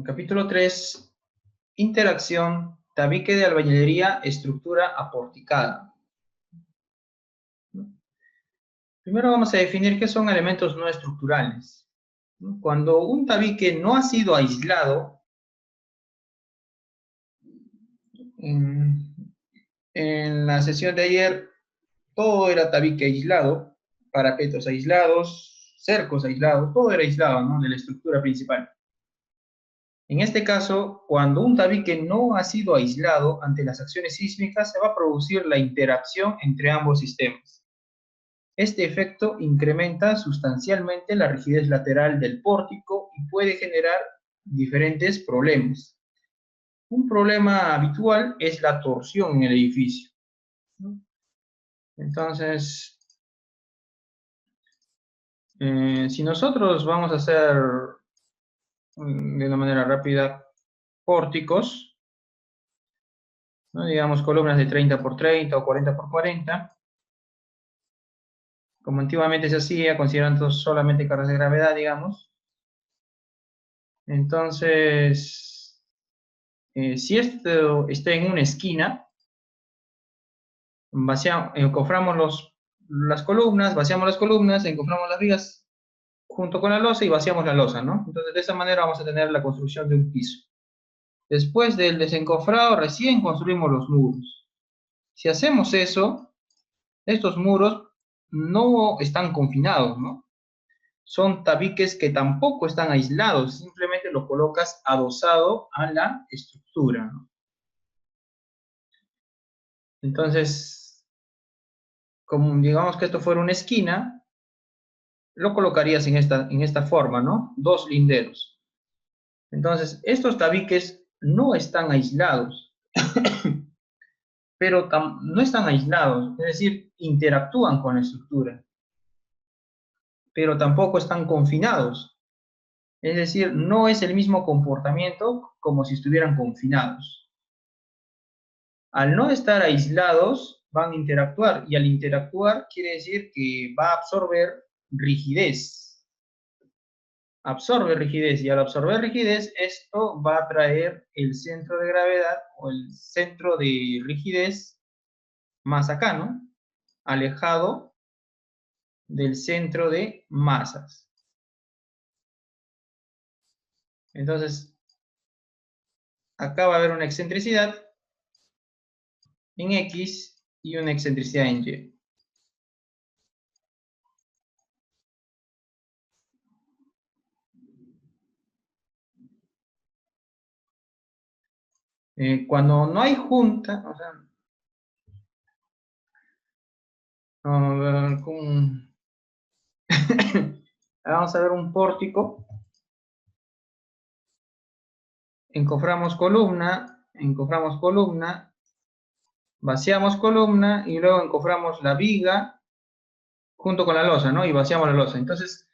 Capítulo 3. Interacción, tabique de albañilería, estructura aporticada. Primero vamos a definir qué son elementos no estructurales. Cuando un tabique no ha sido aislado, en la sesión de ayer todo era tabique aislado, parapetos aislados, cercos aislados, todo era aislado, ¿no?, de la estructura principal. En este caso, cuando un tabique no ha sido aislado ante las acciones sísmicas, se va a producir la interacción entre ambos sistemas. Este efecto incrementa sustancialmente la rigidez lateral del pórtico y puede generar diferentes problemas. Un problema habitual es la torsión en el edificio. Entonces, si nosotros vamos a hacer de una manera rápida pórticos, ¿no?, digamos columnas de 30 por 30 o 40 por 40, como antiguamente se hacía, considerando solamente cargas de gravedad, digamos. Entonces, si esto está en una esquina, encoframos las columnas, vaciamos las columnas, encoframos las vigas junto con la losa y vaciamos la losa, ¿no? Entonces, de esa manera vamos a tener la construcción de un piso. Después del desencofrado, recién construimos los muros. Si hacemos eso, estos muros no están confinados, ¿no? Son tabiques que tampoco están aislados, simplemente lo colocas adosado a la estructura, ¿no? Entonces, como digamos que esto fuera una esquina, lo colocarías en esta forma, ¿no? Dos linderos. Entonces, estos tabiques no están aislados, pero no están aislados, es decir, interactúan con la estructura, pero tampoco están confinados. Es decir, no es el mismo comportamiento como si estuvieran confinados. Al no estar aislados, van a interactuar, y al interactuar quiere decir que va a absorber rigidez. Absorbe rigidez, y al absorber rigidez, esto va a traer el centro de gravedad o el centro de rigidez más acá, ¿no?, alejado del centro de masas. Entonces, acá va a haber una excentricidad en X y una excentricidad en Y. Cuando no hay junta, o sea, vamos a ver un pórtico, encoframos columna, vaciamos columna y luego encoframos la viga junto con la losa, ¿no?, y vaciamos la losa. Entonces,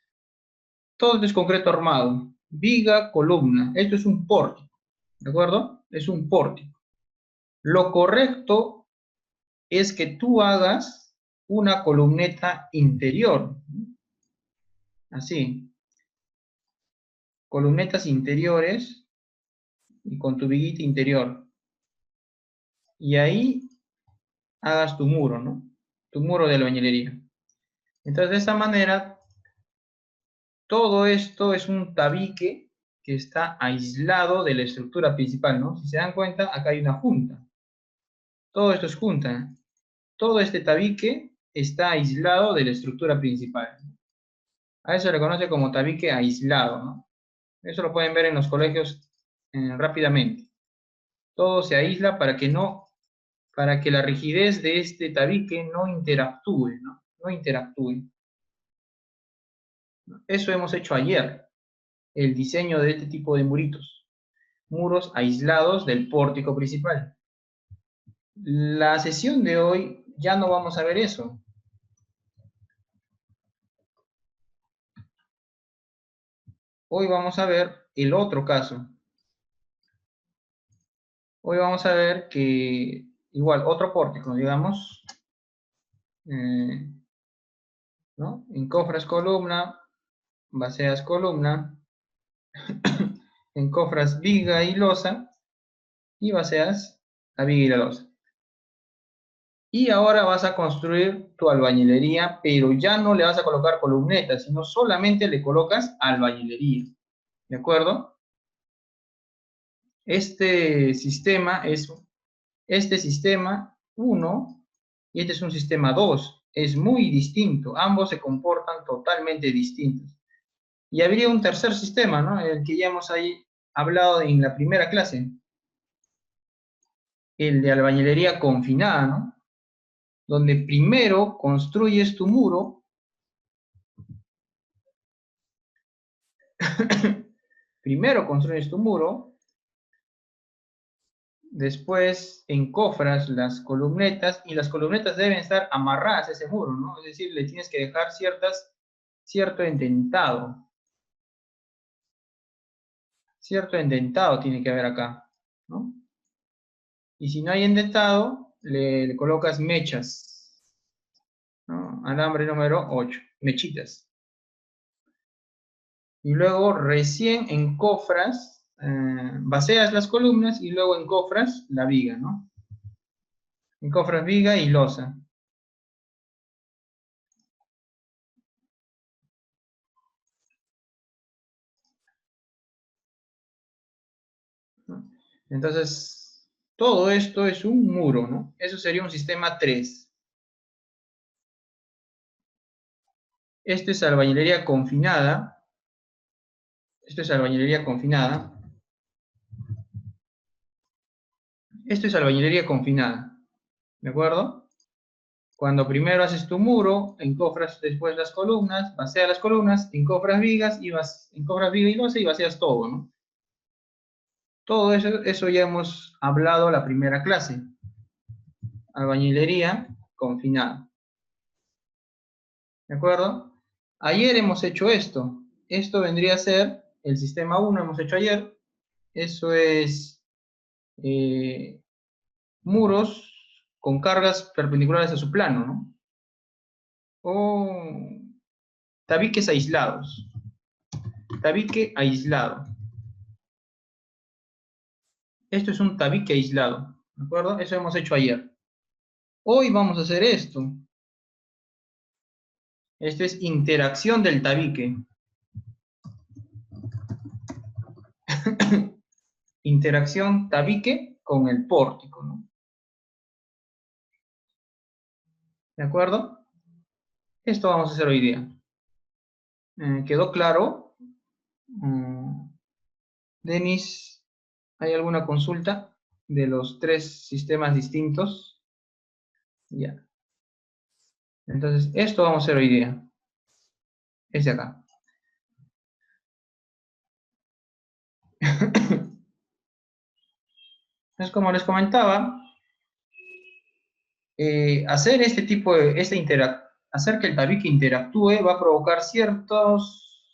todo esto es concreto armado, viga, columna. Esto es un pórtico, ¿de acuerdo? Es un pórtico. Lo correcto es que tú hagas una columneta interior, así, columnetas interiores y con tu viguita interior, y ahí hagas tu muro, ¿no?, tu muro de albañilería. Entonces, de esa manera, todo esto es un tabique que está aislado de la estructura principal, ¿no? Si se dan cuenta, acá hay una junta. Todo esto es junta. Todo este tabique está aislado de la estructura principal. A eso se le conoce como tabique aislado, ¿no? Eso lo pueden ver en los colegios rápidamente. Todo se aísla para que la rigidez de este tabique no interactúe, ¿no? No interactúe. Eso hemos hecho ayer, el diseño de este tipo de muritos. Muros aislados del pórtico principal. La sesión de hoy ya no vamos a ver eso. Hoy vamos a ver el otro caso. Hoy vamos a ver que, igual, otro pórtico, digamos, ¿no? Encofras columna, vacías columna, encofras viga y losa, y vacías la viga y la losa. Y ahora vas a construir tu albañilería, pero ya no le vas a colocar columnetas, sino solamente le colocas albañilería. ¿De acuerdo? Este sistema 1 y este es un sistema 2. Es muy distinto. Ambos se comportan totalmente distintos. Y habría un tercer sistema, ¿no? El que ya hemos ahí hablado en la primera clase. El de albañilería confinada, ¿no? Donde primero construyes tu muro. Primero construyes tu muro, después encofras las columnetas y las columnetas deben estar amarradas a ese muro, ¿no? Es decir, le tienes que dejar cierto endentado. Cierto endentado tiene que haber acá, ¿no? Y si no hay endentado, le colocas mechas, ¿no? Alambre número 8, mechitas. Y luego recién encofras, vacías las columnas y luego encofras la viga, ¿no? Encofras viga y losa. ¿No? Entonces, todo esto es un muro, ¿no? Eso sería un sistema 3. Esto es albañilería confinada. Esto es albañilería confinada. Esto es albañilería confinada. ¿De acuerdo? Cuando primero haces tu muro, encofras después las columnas, vacías las columnas, encofras vigas y encofras viga y losa y vacías todo, ¿no? Todo eso ya hemos hablado la primera clase. Albañilería confinada. ¿De acuerdo? Ayer hemos hecho esto. Esto vendría a ser el sistema 1, hemos hecho ayer. Eso es muros con cargas perpendiculares a su plano, ¿no? O tabiques aislados. Tabique aislado. Esto es un tabique aislado. ¿De acuerdo? Eso hemos hecho ayer. Hoy vamos a hacer esto. Esto es interacción del tabique. Interacción tabique con el pórtico, ¿no? ¿De acuerdo? Esto vamos a hacer hoy día. ¿Quedó claro? Denis, ¿hay alguna consulta de los 3 sistemas distintos? Ya. Entonces, esto vamos a hacer hoy día. Es de acá. Entonces, como les comentaba, hacer este tipo de, hacer que el tabique interactúe va a provocar ciertos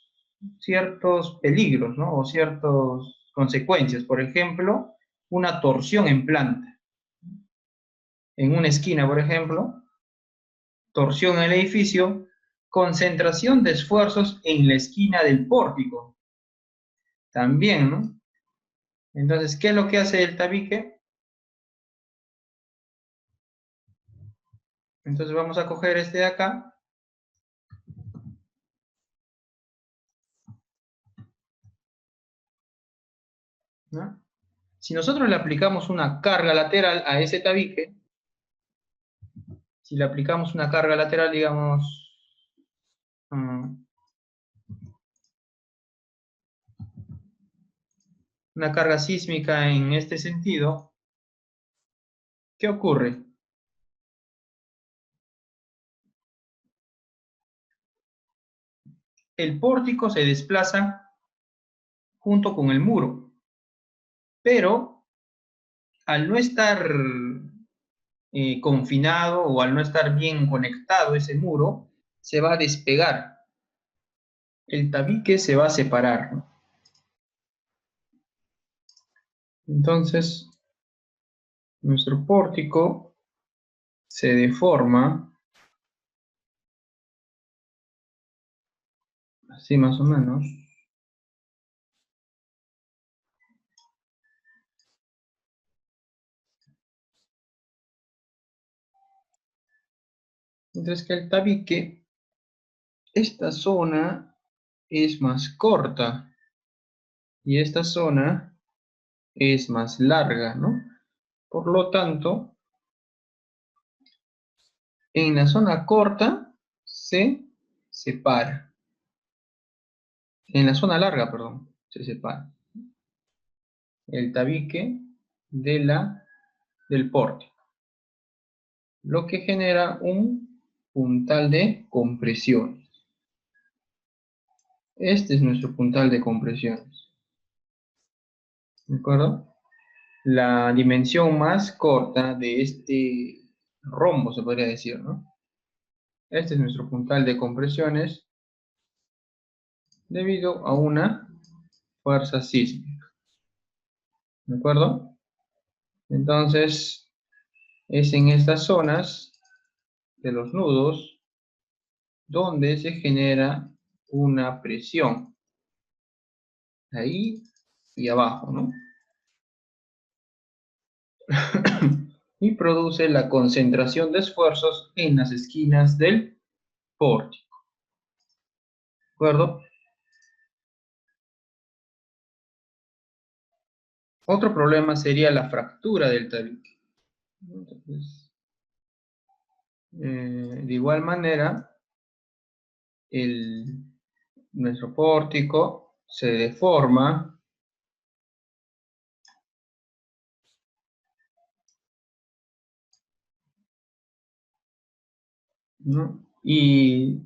peligros, ¿no? O ciertas consecuencias. Por ejemplo, una torsión en planta. En una esquina, por ejemplo, torsión en el edificio, concentración de esfuerzos en la esquina del pórtico. También, ¿no? Entonces, ¿qué es lo que hace el tabique? Entonces vamos a coger este de acá. ¿No? Si nosotros le aplicamos una carga lateral a ese tabique, si le aplicamos una carga lateral, digamos, una carga sísmica en este sentido, ¿qué ocurre? El pórtico se desplaza junto con el muro, pero al no estar confinado o al no estar bien conectado ese muro, se va a despegar. El tabique se va a separar, ¿no? Entonces, nuestro pórtico se deforma, así más o menos. Mientras que el tabique, esta zona es más corta y esta zona es más larga, ¿no? Por lo tanto, en la zona corta se separa. En la zona larga, perdón, se separa el tabique del pórtico, lo que genera un puntal de compresiones. Este es nuestro puntal de compresiones. ¿De acuerdo? La dimensión más corta de este rombo, se podría decir, ¿no? Este es nuestro puntal de compresiones debido a una fuerza sísmica. ¿De acuerdo? Entonces, es en estas zonas de los nudos donde se genera una presión. Ahí y abajo, ¿no? Y produce la concentración de esfuerzos en las esquinas del pórtico. ¿De acuerdo? Otro problema sería la fractura del tabique. Entonces, de igual manera, nuestro pórtico se deforma, ¿no? Y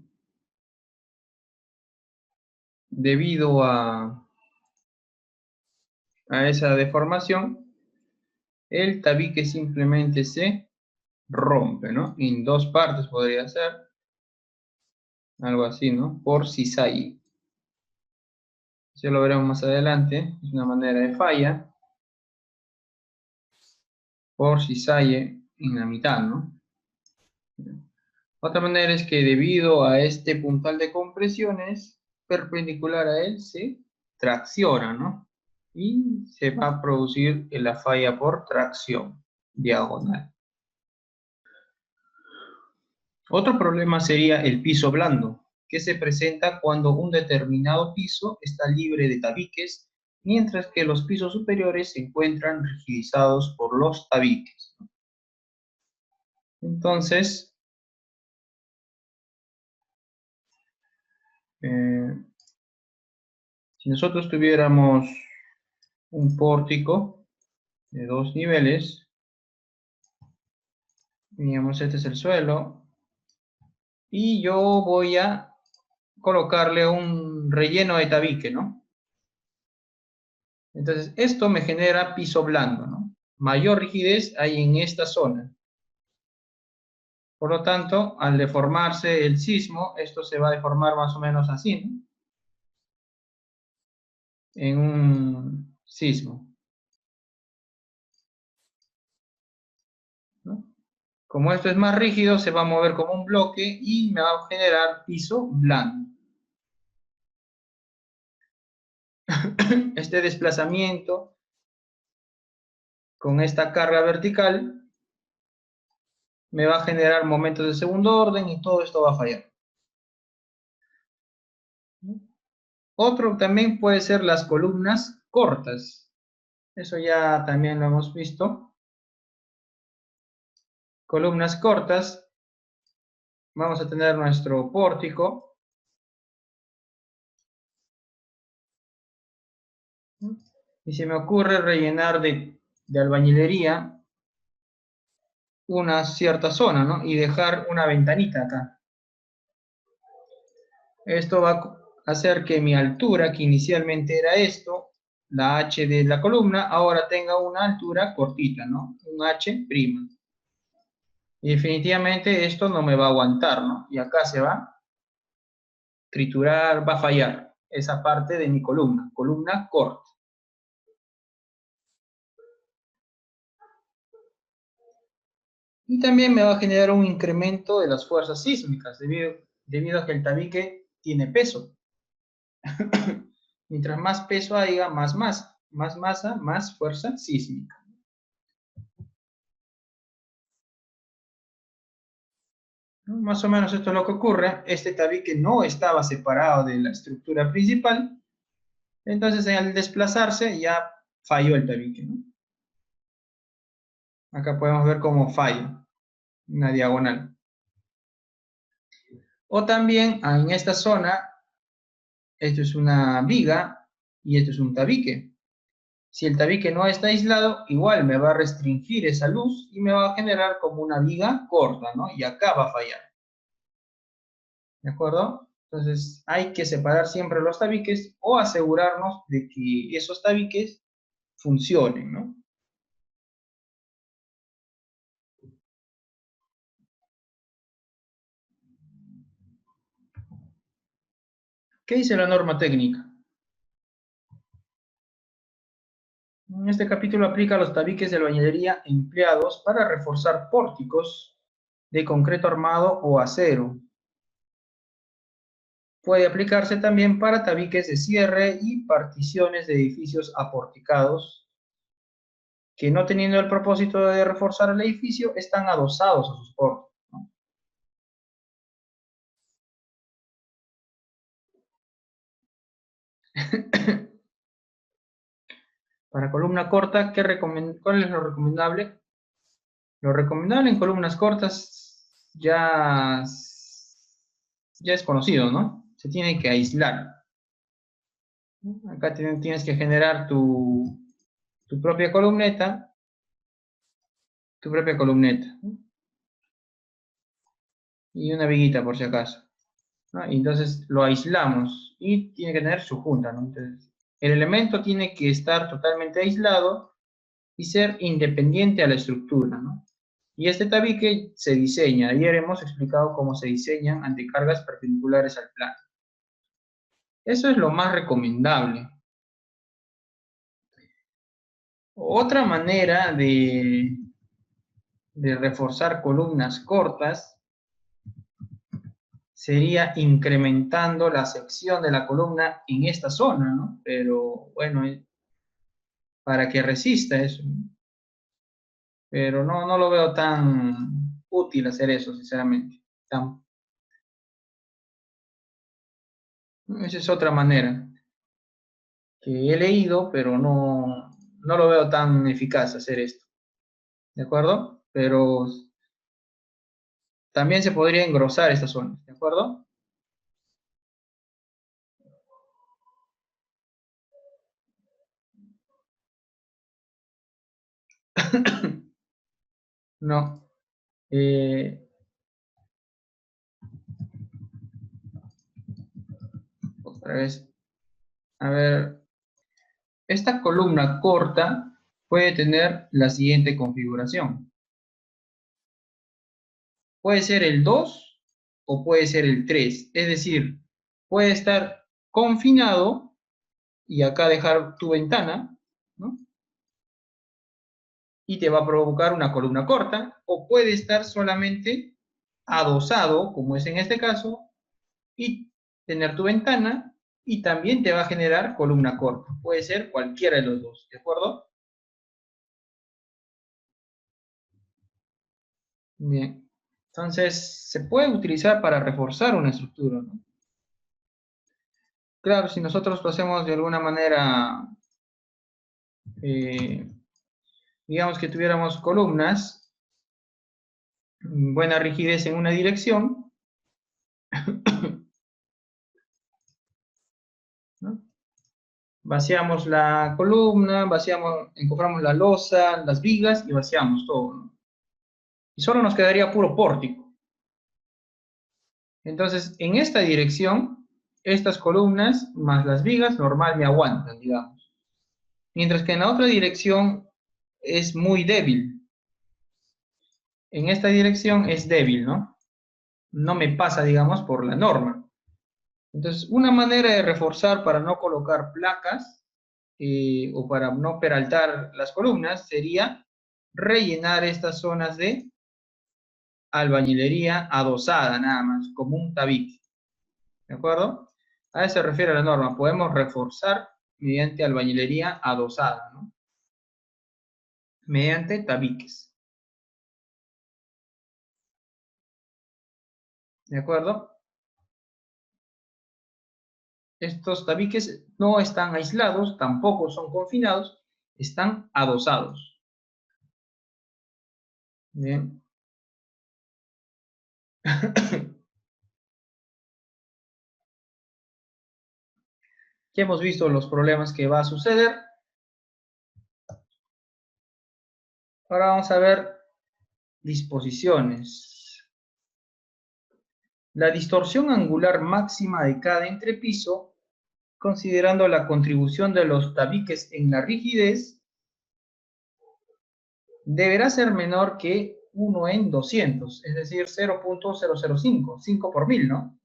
debido a esa deformación, el tabique simplemente se rompe, ¿no? En dos partes podría ser, algo así, ¿no? Por cizalle. Eso lo veremos más adelante, es una manera de falla, por cizalle en la mitad, ¿no? Otra manera es que debido a este puntal de compresiones, perpendicular a él se tracciona, ¿no? Y se va a producir la falla por tracción diagonal. Otro problema sería el piso blando, que se presenta cuando un determinado piso está libre de tabiques, mientras que los pisos superiores se encuentran rigidizados por los tabiques. Entonces, si nosotros tuviéramos un pórtico de 2 niveles, digamos este es el suelo, y yo voy a colocarle un relleno de tabique, ¿no? Entonces, esto me genera piso blando, ¿no? Mayor rigidez hay en esta zona. Por lo tanto, al deformarse el sismo, esto se va a deformar más o menos así, ¿no? En un sismo, ¿no? Como esto es más rígido, se va a mover como un bloque y me va a generar piso blando. Este desplazamiento con esta carga vertical me va a generar momentos de segundo orden y todo esto va a fallar. Otro también puede ser las columnas cortas. Eso ya también lo hemos visto. Columnas cortas. Vamos a tener nuestro pórtico. Y se me ocurre rellenar de albañilería una cierta zona, ¿no? Y dejar una ventanita acá. Esto va a hacer que mi altura, que inicialmente era esto, la H de la columna, ahora tenga una altura cortita, ¿no? Un H'. Y definitivamente esto no me va a aguantar, ¿no? Y acá se va a triturar, va a fallar esa parte de mi columna corta. Y también me va a generar un incremento de las fuerzas sísmicas, debido a que el tabique tiene peso. Mientras más peso haya, más masa, más fuerza sísmica. ¿no? Más o menos esto es lo que ocurre. Este tabique no estaba separado de la estructura principal, entonces al desplazarse ya falló el tabique, ¿no? Acá podemos ver cómo falla, una diagonal. O también en esta zona, esto es una viga y esto es un tabique. Si el tabique no está aislado, igual me va a restringir esa luz y me va a generar como una viga corta, ¿no? Y acá va a fallar, ¿de acuerdo? Entonces hay que separar siempre los tabiques o asegurarnos de que esos tabiques funcionen, ¿no? ¿Qué dice la norma técnica? En este capítulo aplica los tabiques de albañilería empleados para reforzar pórticos de concreto armado o acero. Puede aplicarse también para tabiques de cierre y particiones de edificios aporticados que, no teniendo el propósito de reforzar el edificio, están adosados a sus pórticos, ¿no? Para columna corta, ¿cuál es lo recomendable? Lo recomendable en columnas cortas ya es conocido, ¿no? Se tiene que aislar. Acá tienes que generar tu propia columneta, ¿no? Y una viguita por si acaso, ¿no? Y entonces lo aislamos y tiene que tener su junta, ¿no? Entonces, el elemento tiene que estar totalmente aislado y ser independiente a la estructura, ¿no? Y este tabique se diseña. Ayer hemos explicado cómo se diseñan ante cargas perpendiculares al plano. Eso es lo más recomendable. Otra manera de reforzar columnas cortas sería incrementando la sección de la columna en esta zona, ¿no? Pero bueno, para que resista eso, ¿no? Pero no lo veo tan útil hacer eso, sinceramente. Esa es otra manera que he leído, pero no lo veo tan eficaz hacer esto, ¿de acuerdo? Pero también se podría engrosar esta zona, ¿de acuerdo? No. Eh, Otra vez. A ver, esta columna corta puede tener la siguiente configuración. Puede ser el 2 o puede ser el 3. Es decir, puede estar confinado y acá dejar tu ventana, ¿no? Y te va a provocar una columna corta, o puede estar solamente adosado, como es en este caso, y tener tu ventana y también te va a generar columna corta. Puede ser cualquiera de los dos, ¿de acuerdo? Bien. Entonces, se puede utilizar para reforzar una estructura, ¿no? Claro, si nosotros lo hacemos de alguna manera, eh, digamos que tuviéramos columnas, buena rigidez en una dirección, ¿no? Vaciamos la columna, encontramos la losa, las vigas y vaciamos todo, ¿no? Y solo nos quedaría puro pórtico. Entonces, en esta dirección, estas columnas más las vigas normal me aguantan, digamos. Mientras que en la otra dirección es muy débil. En esta dirección es débil, ¿no? No me pasa, digamos, por la norma. Entonces, una manera de reforzar para no colocar placas o para no peraltar las columnas sería rellenar estas zonas de albañilería adosada, nada más, como un tabique. ¿De acuerdo? A eso se refiere la norma. Podemos reforzar mediante albañilería adosada, ¿no? Mediante tabiques. ¿De acuerdo? Estos tabiques no están aislados, tampoco son confinados, están adosados. Bien. Ya hemos visto los problemas que va a suceder. Ahora vamos a ver disposiciones. La distorsión angular máxima de cada entrepiso, considerando la contribución de los tabiques en la rigidez, deberá ser menor que 1 en 200, es decir, 0.005, 5 por mil, ¿no?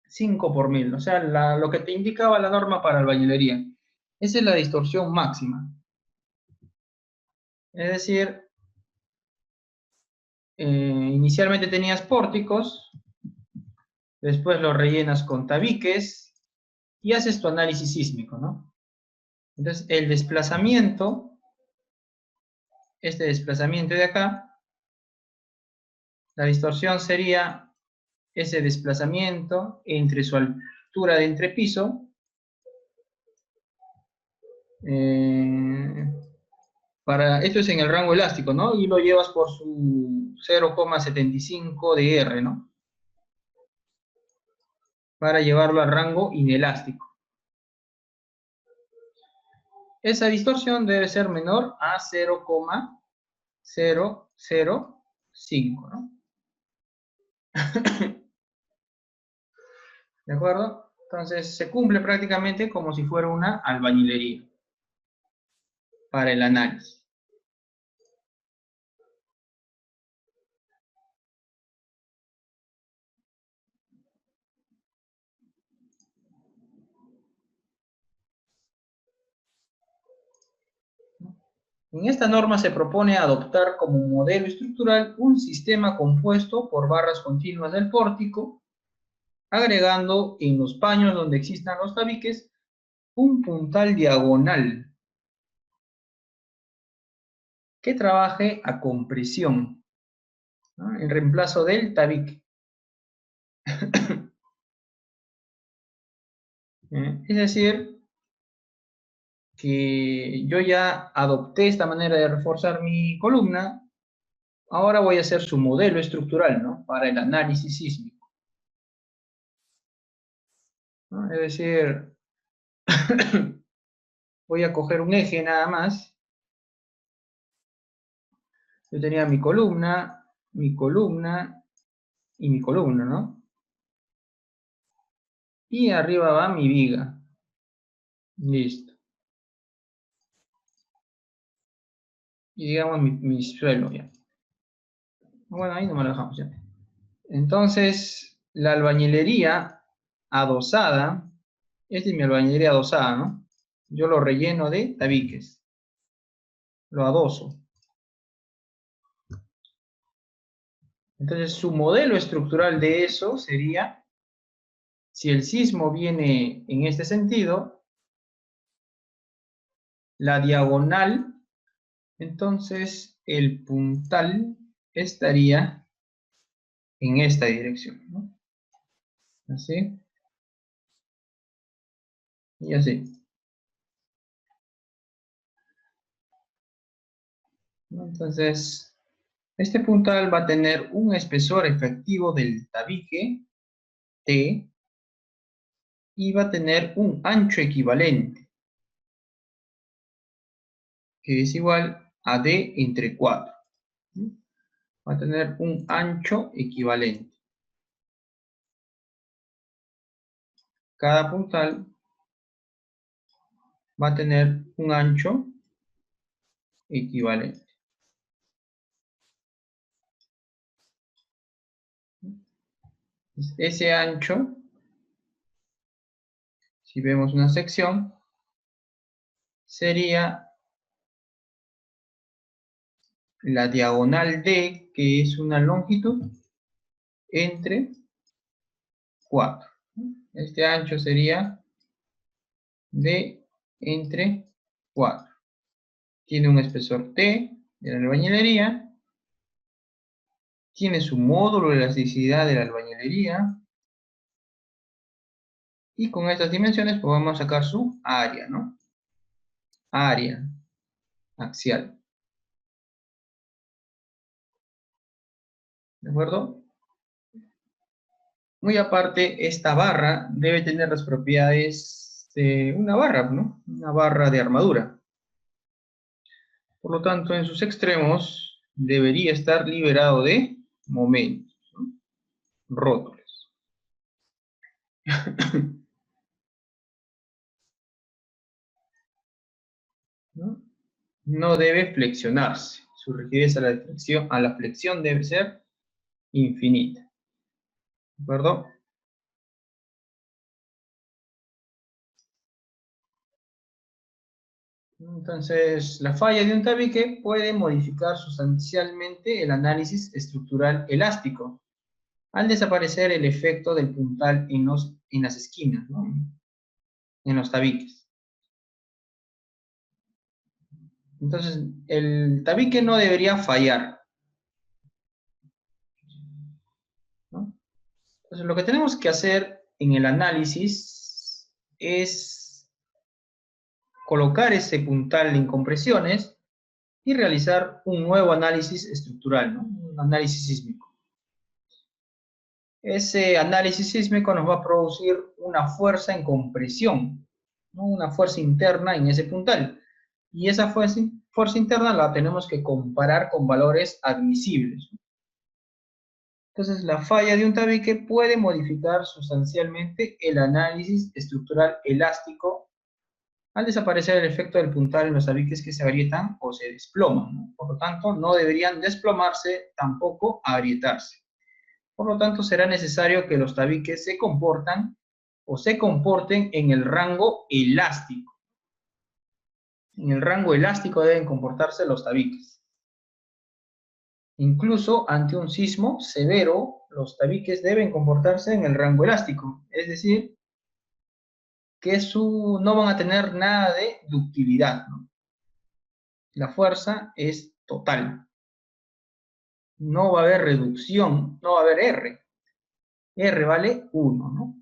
5 por mil, o sea, lo que te indicaba la norma para albañilería. Esa es la distorsión máxima. Es decir, inicialmente tenías pórticos, después los rellenas con tabiques y haces tu análisis sísmico, ¿no? Entonces, el desplazamiento, este desplazamiento de acá, la distorsión sería ese desplazamiento entre su altura de entrepiso, esto es en el rango elástico, ¿no? Y lo llevas por su 0,75 de R, ¿no? Para llevarlo al rango inelástico. Esa distorsión debe ser menor a 0,005, ¿no? ¿De acuerdo? Entonces se cumple prácticamente como si fuera una albañilería para el análisis. En esta norma se propone adoptar como modelo estructural un sistema compuesto por barras continuas del pórtico, agregando en los paños donde existan los tabiques un puntal diagonal que trabaje a compresión, ¿no? En reemplazo del tabique. Es decir, que yo ya adopté esta manera de reforzar mi columna, ahora voy a hacer su modelo estructural, ¿no? Para el análisis sísmico, ¿no? Es decir, voy a coger un eje nada más. Yo tenía mi columna y mi columna, ¿no? Y arriba va mi viga. Listo. Y digamos mi suelo ya. Bueno, ahí no me lo dejamos ya. Entonces, la albañilería adosada, esta es mi albañilería adosada, ¿no? Yo lo relleno de tabiques, lo adoso. Entonces, su modelo estructural de eso sería, si el sismo viene en este sentido, la diagonal, entonces el puntal estaría en esta dirección, ¿no? Así y así, ¿no? Entonces, este puntal va a tener un espesor efectivo del tabique T y va a tener un ancho equivalente, que es igual a D entre 4. Va a tener un ancho equivalente. Cada puntal va a tener un ancho equivalente. Ese ancho, si vemos una sección, sería la diagonal D, que es una longitud, entre 4. Este ancho sería D entre 4. Tiene un espesor T de la albañilería tiene su módulo de elasticidad de la albañilería, y con estas dimensiones podemos sacar su área, ¿no? Área axial. ¿De acuerdo? Muy aparte, esta barra debe tener las propiedades de una barra, ¿no? Una barra de armadura. Por lo tanto, en sus extremos debería estar liberado de momentos, ¿no? Rótulos. ¿No? No debe flexionarse. Su rigidez a la flexión debe ser infinita. ¿De acuerdo? Entonces, la falla de un tabique puede modificar sustancialmente el análisis estructural elástico, al desaparecer el efecto del puntal en las esquinas, ¿no? En los tabiques. Entonces, el tabique no debería fallar, ¿no? Entonces, lo que tenemos que hacer en el análisis es colocar ese puntal en compresiones y realizar un nuevo análisis estructural, ¿no? Un análisis sísmico. Ese análisis sísmico nos va a producir una fuerza en compresión, ¿no? Una fuerza interna en ese puntal. Y esa fuerza interna la tenemos que comparar con valores admisibles. Entonces, la falla de un tabique puede modificar sustancialmente el análisis estructural elástico al desaparecer el efecto del puntal en los tabiques que se agrietan o se desploman, ¿no? Por lo tanto, no deberían desplomarse, tampoco agrietarse. Por lo tanto, será necesario que los tabiques se comporten en el rango elástico. En el rango elástico deben comportarse los tabiques. Incluso ante un sismo severo, los tabiques deben comportarse en el rango elástico. Es decir, que no van a tener nada de ductilidad, ¿no? La fuerza es total. No va a haber reducción, no va a haber R. R vale 1, ¿no?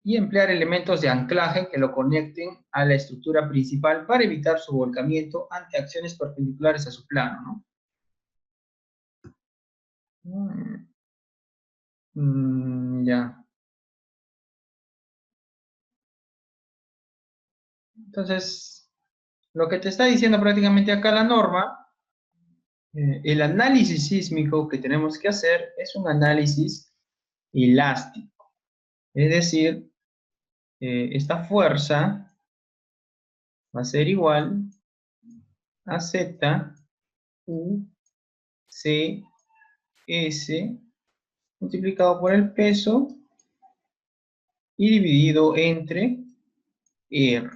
Y emplear elementos de anclaje que lo conecten a la estructura principal para evitar su volcamiento ante acciones perpendiculares a su plano, ¿no? Ya. Entonces, lo que te está diciendo prácticamente acá la norma, el análisis sísmico que tenemos que hacer es un análisis elástico. Es decir, esta fuerza va a ser igual a Z, U, C, S, multiplicado por el peso y dividido entre R.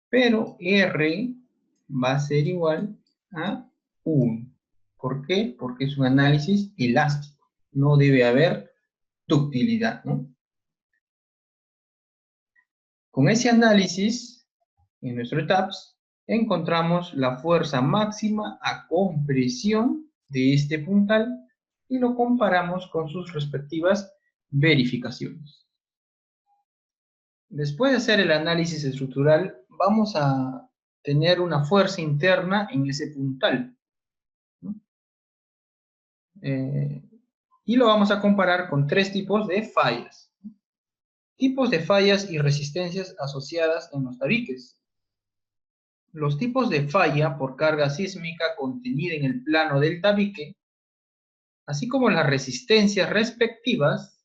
Pero R va a ser igual a 1. ¿Por qué? Porque es un análisis elástico. No debe haber ductilidad, ¿no? Con ese análisis, en nuestro TAPS, encontramos la fuerza máxima a compresión de este puntal y lo comparamos con sus respectivas verificaciones. Después de hacer el análisis estructural, vamos a tener una fuerza interna en ese puntal, ¿no? Y lo vamos a comparar con tres tipos de fallas. Tipos de fallas y resistencias asociadas en los tabiques. Los tipos de falla por carga sísmica contenida en el plano del tabique, así como las resistencias respectivas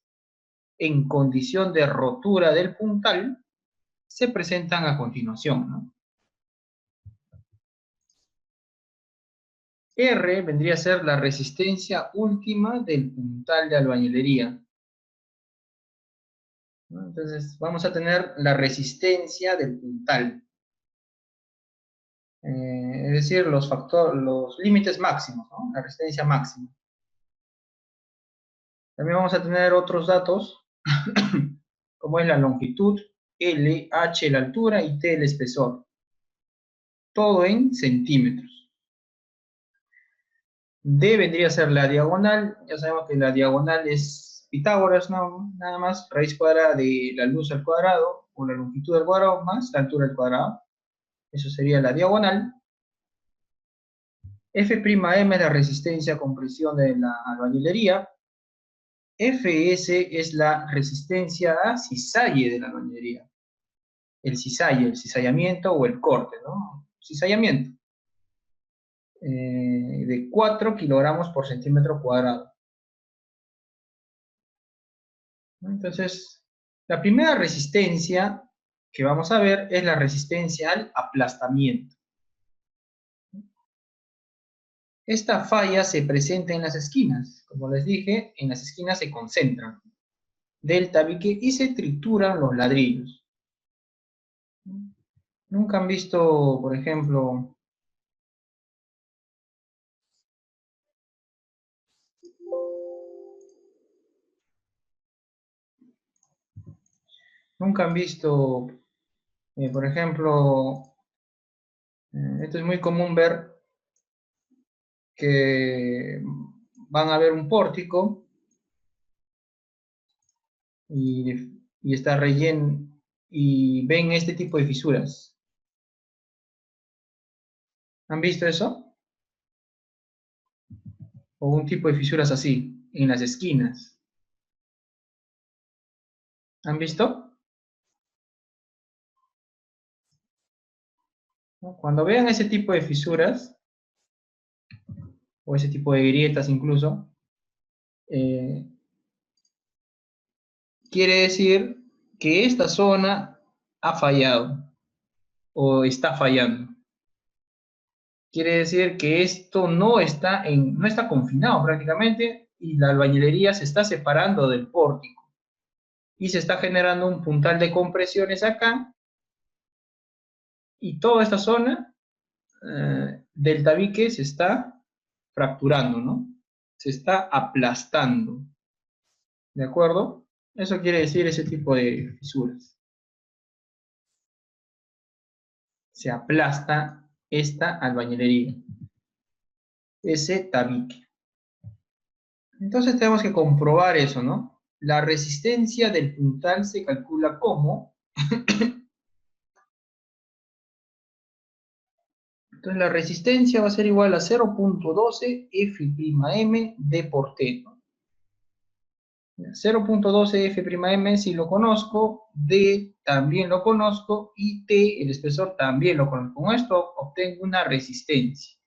en condición de rotura del puntal, se presentan a continuación, ¿no? R vendría a ser la resistencia última del puntal de albañilería, ¿no? Entonces vamos a tener la resistencia del puntal, es decir, los límites máximos, ¿no? La resistencia máxima. También vamos a tener otros datos, como es la longitud, L, H la altura y T el espesor. Todo en centímetros. D vendría a ser la diagonal. Ya sabemos que la diagonal es Pitágoras, ¿no? Nada más, raíz cuadrada de la luz al cuadrado, o la longitud al cuadrado, más la altura al cuadrado. Eso sería la diagonal. F'M es la resistencia a compresión de la albañilería. Fs es la resistencia a cizalle de la albañilería. El cizalle, el cizallamiento o el corte, ¿no? Cizallamiento. De 4 kilogramos por centímetro cuadrado. Entonces, la primera resistencia que vamos a ver es la resistencia al aplastamiento. Esta falla se presenta en las esquinas. Como les dije, en las esquinas se concentran del tabique y se trituran los ladrillos. Nunca han visto, por ejemplo, nunca han visto, por ejemplo, esto es muy común ver que van a ver un pórtico y está relleno y ven este tipo de fisuras. ¿Han visto eso? O un tipo de fisuras así, en las esquinas. ¿Han visto? ¿No? Cuando vean ese tipo de fisuras, o ese tipo de grietas incluso, eh, quiere decir que esta zona ha fallado o está fallando. Quiere decir que esto no está confinado prácticamente y la albañilería se está separando del pórtico y se está generando un puntal de compresiones acá y toda esta zona del tabique se está fracturando, ¿no? Se está aplastando, ¿de acuerdo? Eso quiere decir ese tipo de fisuras. Se aplasta esta albañilería, ese tabique. Entonces tenemos que comprobar eso, ¿no? La resistencia del puntal se calcula como. Entonces la resistencia va a ser igual a 0.12 F'M D por T, ¿no? 0.12 F'M si lo conozco, D también lo conozco y T, el espesor, también lo conozco. Con esto obtengo una resistencia.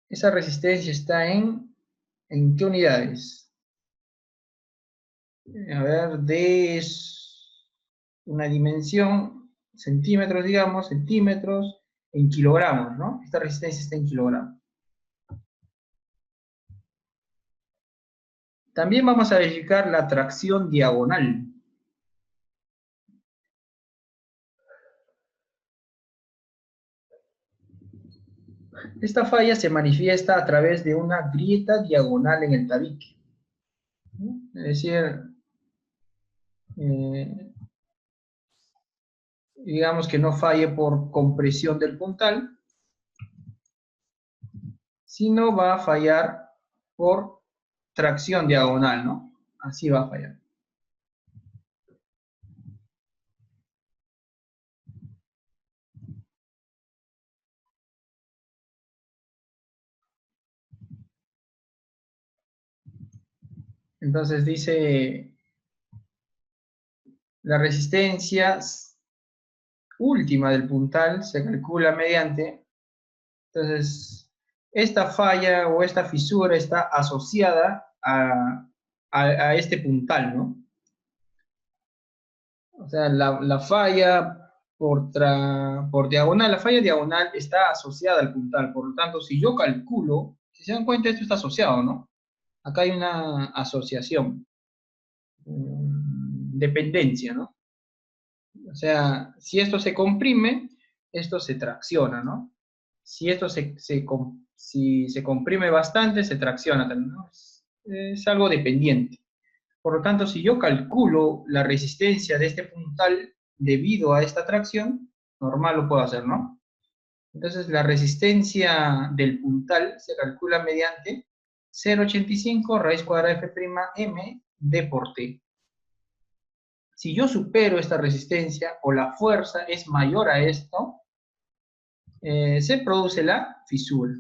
Esa resistencia está ¿en qué unidades? A ver, D es una dimensión, centímetros, digamos, centímetros, en kilogramos, ¿no? Esta resistencia está en kilogramos. También vamos a verificar la tracción diagonal. Esta falla se manifiesta a través de una grieta diagonal en el tabique. Es decir, eh, digamos que no falle por compresión del puntal, sino va a fallar por tracción diagonal, ¿no? Así va a fallar. Entonces dice, la resistencia última del puntal se calcula mediante, entonces, esta falla o esta fisura está asociada a este puntal, ¿no? O sea, la falla por diagonal, la falla diagonal está asociada al puntal, por lo tanto, si yo calculo, si se dan cuenta, esto está asociado, ¿no? Acá hay una asociación, dependencia, ¿no? O sea, si esto se comprime, esto se tracciona, ¿no? Si esto si se comprime bastante, se tracciona también, ¿no? Es algo dependiente. Por lo tanto, si yo calculo la resistencia de este puntal debido a esta tracción, normal lo puedo hacer, ¿no? Entonces la resistencia del puntal se calcula mediante 0,85 raíz cuadrada f' m d por t. Si yo supero esta resistencia o la fuerza es mayor a esto, se produce la fisura.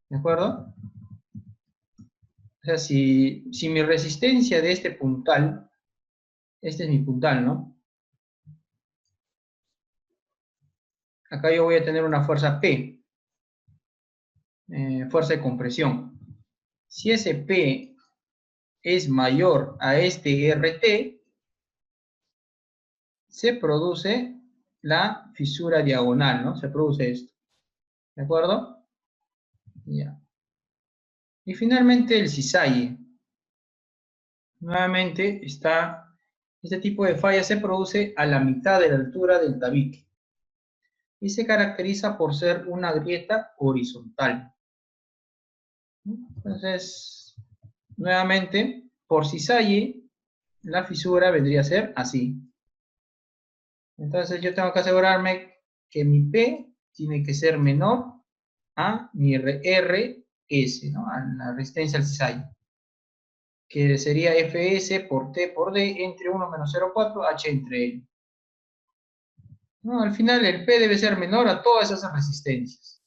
¿De acuerdo? O sea, si mi resistencia de este puntal, este es mi puntal, ¿no? Acá yo voy a tener una fuerza P, fuerza de compresión. Si ese P es mayor a este RT, se produce la fisura diagonal, ¿no? Se produce esto. ¿De acuerdo? Ya. Y finalmente el cisalle. Nuevamente este tipo de falla se produce a la mitad de la altura del tabique y se caracteriza por ser una grieta horizontal. Entonces, nuevamente, por cisalle, la fisura vendría a ser así. Entonces yo tengo que asegurarme que mi P tiene que ser menor a mi RS, ¿no? A la resistencia al cisalle, que sería Fs por T por D entre 1 menos 0,4 H entre L. No, al final el P debe ser menor a todas esas resistencias,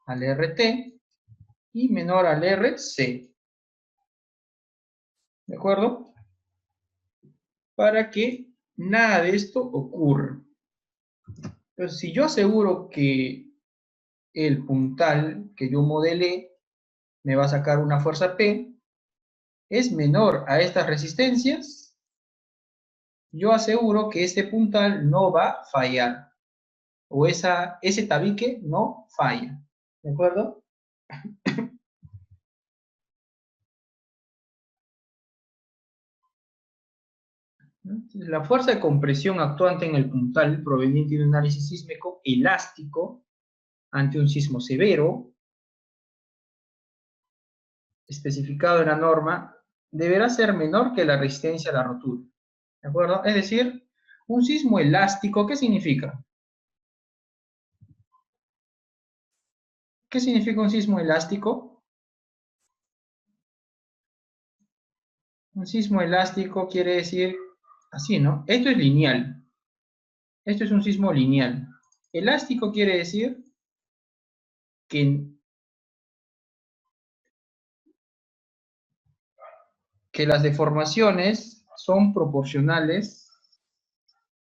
al RT y menor al RC. ¿De acuerdo? Para que nada de esto ocurra. Entonces, si yo aseguro que el puntal que yo modelé me va a sacar una fuerza P, es menor a estas resistencias, yo aseguro que este puntal no va a fallar, o ese tabique no falla. ¿De acuerdo? La fuerza de compresión actuante en el puntal proveniente de un análisis sísmico elástico ante un sismo severo, especificado en la norma, deberá ser menor que la resistencia a la rotura. ¿De acuerdo? Es decir, un sismo elástico, ¿qué significa? ¿Qué significa un sismo elástico? Un sismo elástico quiere decir así, ¿no? Esto es lineal. Esto es un sismo lineal. Elástico quiere decir que, que las deformaciones son proporcionales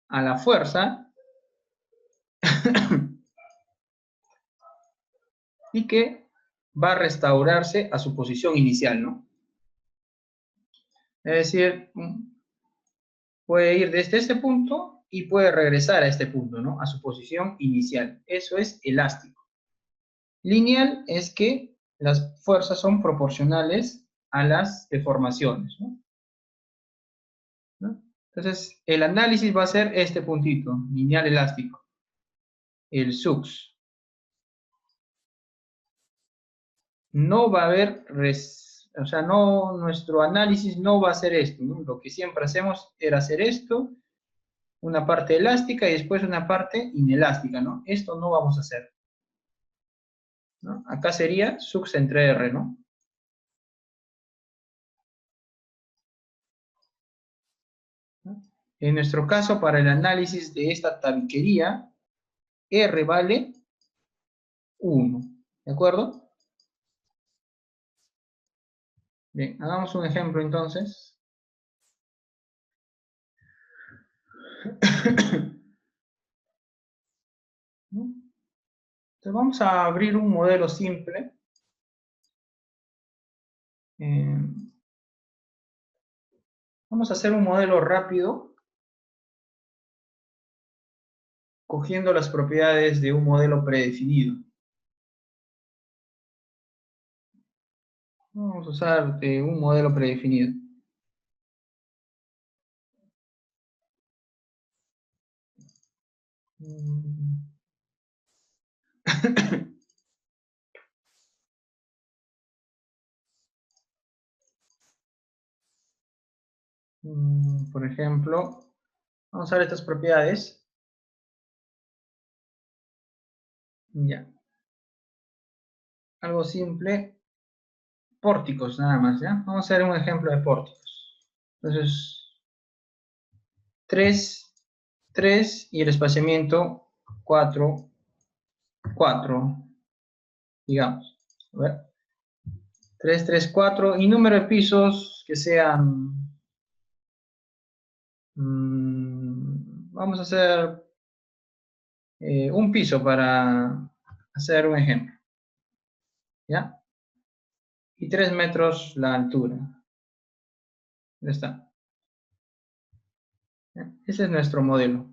a la fuerza y que va a restaurarse a su posición inicial, ¿no? Es decir, puede ir desde este punto y puede regresar a este punto, ¿no? A su posición inicial. Eso es elástico. Lineal es que las fuerzas son proporcionales a las deformaciones, ¿no? ¿No? Entonces, el análisis va a ser este puntito, lineal elástico, el SUX. No va a haber, o sea, no, nuestro análisis no va a ser esto, ¿no? Lo que siempre hacemos era hacer esto, una parte elástica y después una parte inelástica, ¿no? Esto no vamos a hacer, ¿no? Acá sería SUX entre R, ¿no? En nuestro caso, para el análisis de esta tabiquería, R vale 1, ¿de acuerdo? Bien, hagamos un ejemplo entonces. ¿No? Entonces vamos a abrir un modelo simple. Vamos a hacer un modelo rápido, cogiendo las propiedades de un modelo predefinido. Vamos a usar un modelo predefinido. Por ejemplo, vamos a ver estas propiedades. Ya. Algo simple. Pórticos, nada más, ¿ya? Vamos a hacer un ejemplo de pórticos. Entonces, 3, 3 y el espaciamiento 4, 4, digamos. A ver. 3, 3, 4. Y número de pisos que sean... vamos a hacer un piso para hacer un ejemplo. ¿Ya? Y 3 metros la altura. Ya está. ¿Ya? Ese es nuestro modelo.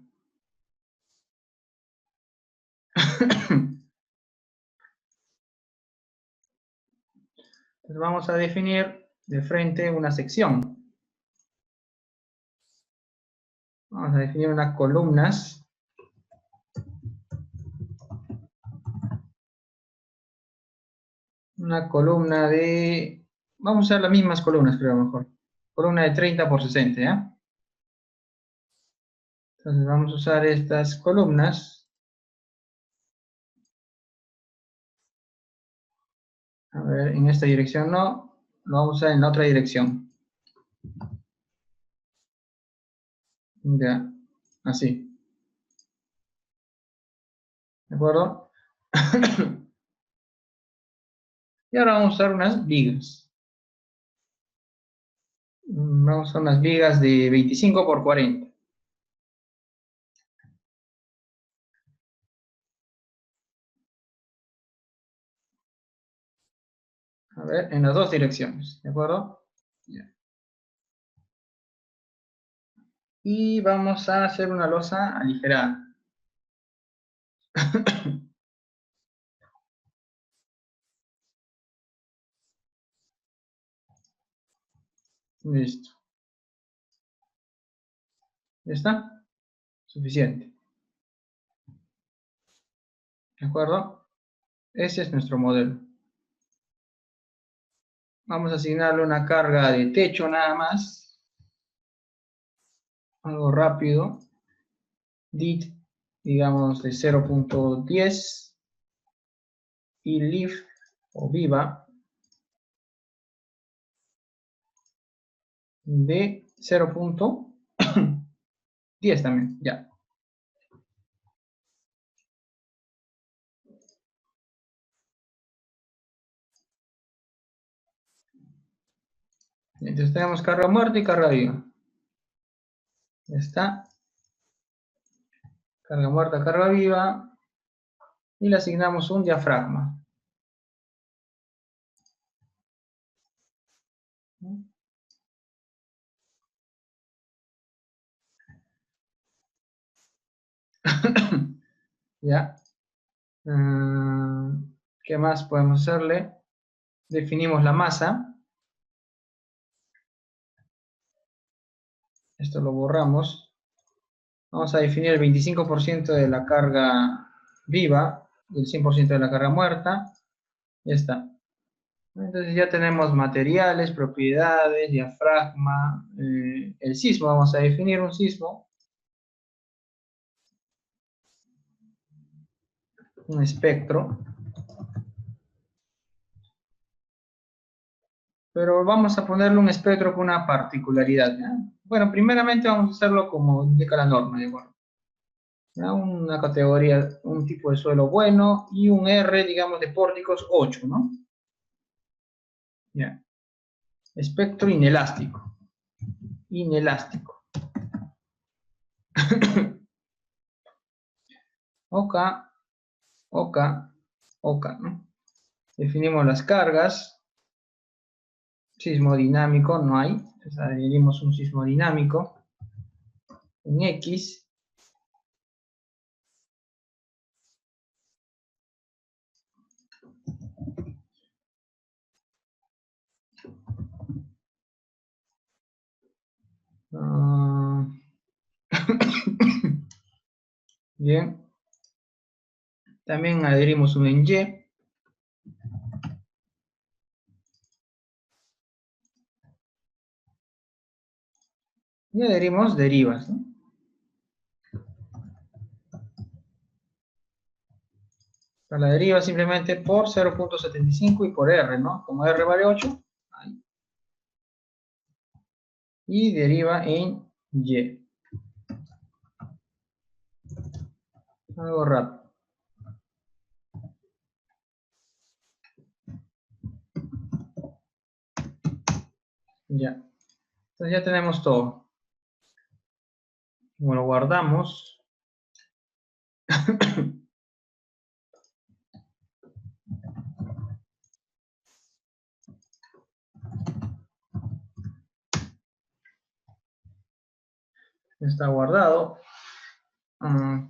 Entonces vamos a definir de frente una sección. Vamos a definir unas columnas. Una columna de... Vamos a usar las mismas columnas, creo, mejor. Columna de 30 por 60, ¿ya? Entonces vamos a usar estas columnas. A ver, en esta dirección no. Lo vamos a usar en la otra dirección. Ya, así. ¿De acuerdo? Y ahora vamos a usar unas vigas. Vamos a usar unas vigas de 25 por 40. A ver, en las dos direcciones. ¿De acuerdo? Ya. Y vamos a hacer una losa aligerada. Listo. ¿Ya está? Suficiente. ¿De acuerdo? Ese es nuestro modelo. Vamos a asignarle una carga de techo nada más. Algo rápido. Dit, digamos, de 0.10. Y lift o viva de 0.10 también. Ya. Entonces tenemos carga muerta y carga viva. Ya está. Carga muerta, carga viva. Y le asignamos un diafragma. ¿Ya? ¿Qué más podemos hacerle? Definimos la masa. Esto lo borramos. Vamos a definir el 25% de la carga viva y el 100% de la carga muerta. Ya está. Entonces ya tenemos materiales, propiedades, diafragma, el sismo. Vamos a definir un sismo, un espectro. Pero vamos a ponerle un espectro con una particularidad, ¿ya? Bueno, primeramente vamos a hacerlo como indica la norma, ¿de acuerdo? ¿Ya? Una categoría, un tipo de suelo bueno y un R, digamos, de pórticos 8, ¿no? Ya. Espectro inelástico. Inelástico. OK, OK, OK, ¿no? Definimos las cargas. Sismo dinámico no hay. Entonces añadimos un sismo dinámico. En X. Bien. También adherimos un en Y. Y adherimos derivas, ¿no? Para la deriva simplemente por 0.75 y por R, ¿no? Como R vale 8, ahí. Y deriva en Y. Algo rápido. Ya. Entonces ya tenemos todo. Bueno, guardamos. Está guardado.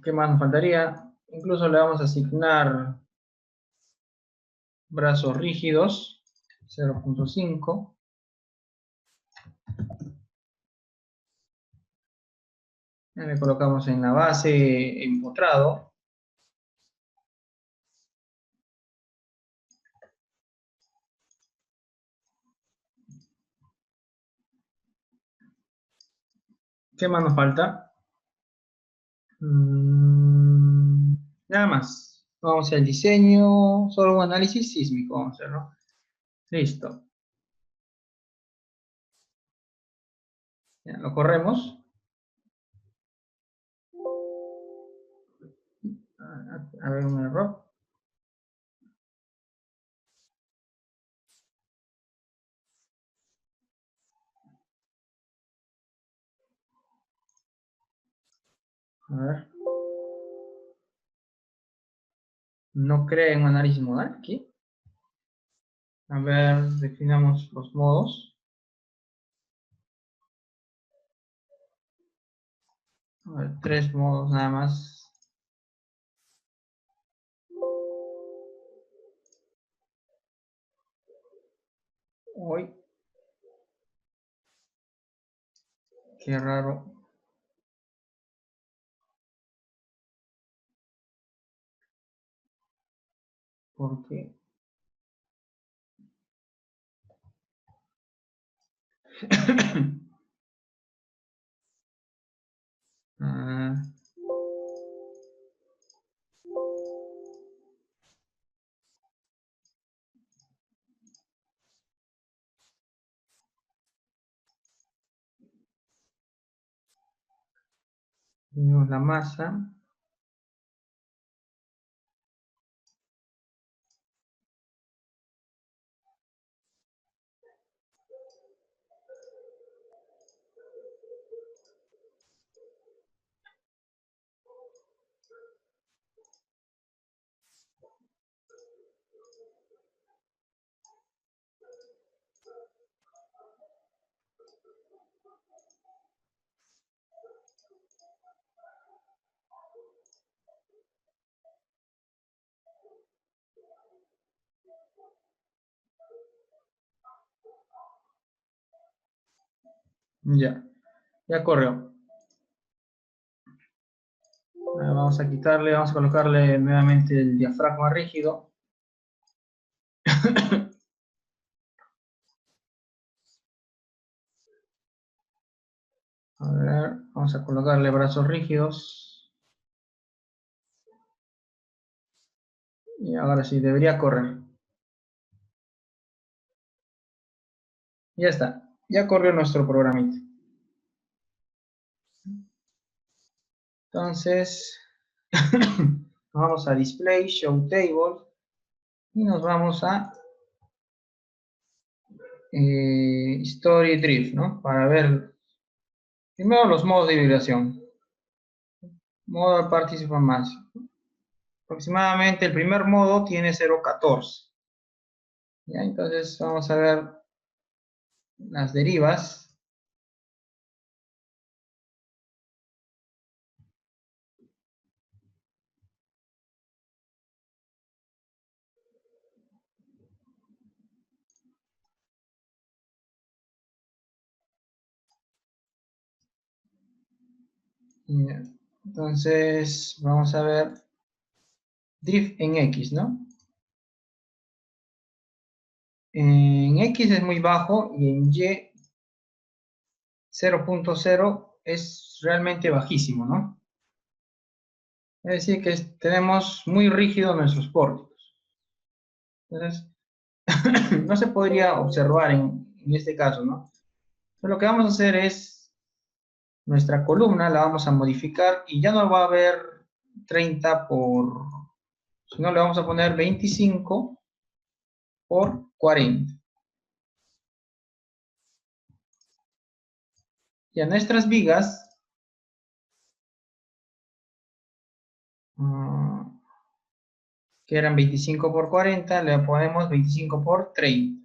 ¿Qué más nos faltaría? Incluso le vamos a asignar brazos rígidos, 0.5. Le colocamos en la base empotrado. ¿Qué más nos falta? Nada más. Vamos al diseño, solo un análisis sísmico, vamos a hacerlo. Listo. Ya, lo corremos. A ver, un error. A ver. No creen un análisis modal aquí. A ver, definamos los modos. A ver, 3 modos nada más. Uy, qué raro. ¿Por qué? Ah, tenemos la masa. Ya, ya corrió. Vamos a quitarle, vamos a colocarle nuevamente el diafragma rígido. A ver, vamos a colocarle brazos rígidos. Y ahora sí, debería correr. Ya está, ya corrió nuestro programita. Entonces, nos vamos a Display, Show Table, y nos vamos a Story Drift, ¿no? Para ver primero los modos de vibración. Modo de Participant Mass. Aproximadamente el primer modo tiene 0.14. ¿Ya? Entonces vamos a ver las derivas. Ya. Entonces vamos a ver drift en X, ¿no? En X es muy bajo y en Y 0.0 es realmente bajísimo, ¿no? Es decir, que tenemos muy rígidos nuestros pórticos. Entonces, no se podría observar en este caso, ¿no? Entonces, lo que vamos a hacer es, nuestra columna la vamos a modificar y ya no va a haber 30 por, sino le vamos a poner 25 por 40. Y a nuestras vigas, que eran 25 por 40, le ponemos 25 por 30.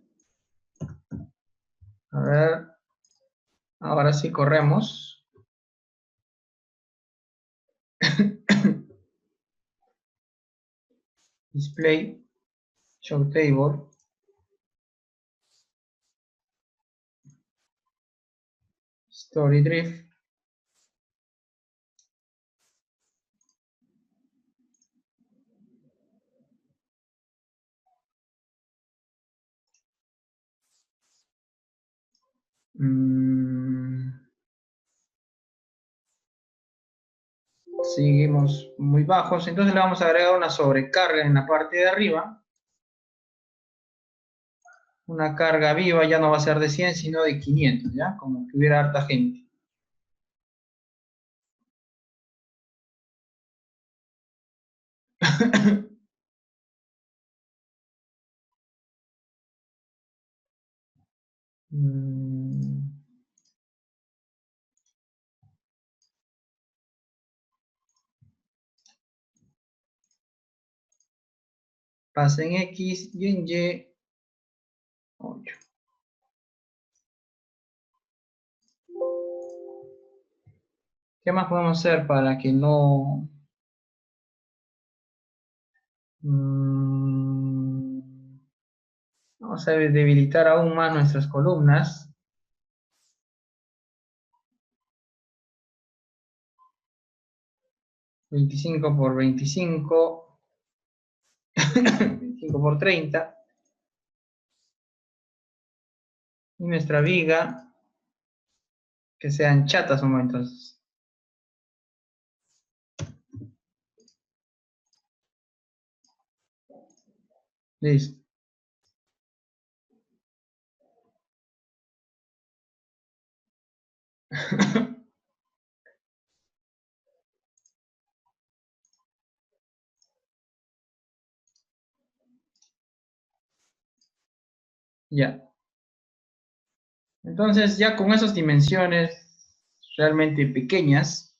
A ver, ahora sí corremos. Display, show table. Story drift. Seguimos muy bajos, entonces le vamos a agregar una sobrecarga en la parte de arriba. Una carga viva ya no va a ser de 100, sino de 500, ¿ya? Como que hubiera harta gente. Pasa en X y en Y 8. ¿Qué más podemos hacer para que no... vamos a debilitar aún más nuestras columnas. $25 por 25. 25 por 30. Y nuestra viga, que sean chatas un momento. Listo. Ya. Entonces, ya con esas dimensiones realmente pequeñas,